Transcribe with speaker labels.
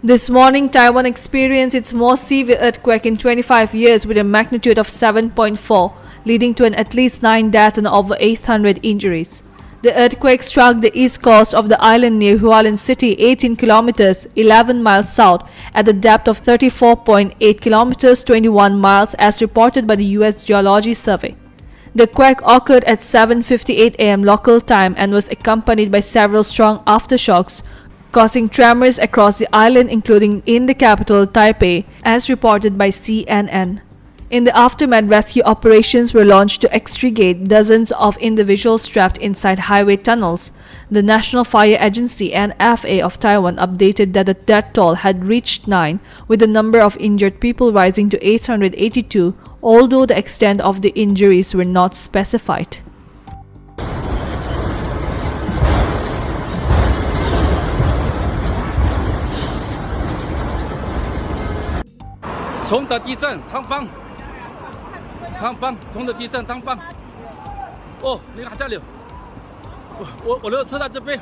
Speaker 1: This morning, Taiwan experienced its most severe earthquake in 25 years with a magnitude of 7.4, leading to at least 9 deaths and over 800 injuries. The earthquake struck the east coast of the island near Hualien City, 18 kilometers, 11 miles south, at a depth of 34.8 kilometers, 21 miles, as reported by the U.S. Geology Survey. The quake occurred at 7:58 a.m. local time and was accompanied by several strong aftershocks, causing tremors across the island, including in the capital, Taipei, as reported by CNN. In the aftermath, rescue operations were launched to extricate dozens of individuals trapped inside highway tunnels. The National Fire Agency (NFA) of Taiwan updated that the death toll had reached 9, with the number of injured people rising to 882, although the extent of the injuries were not specified.
Speaker 2: 冲的地震，汤方，冲的地震，汤方。哦，你看这里，我的车在这边。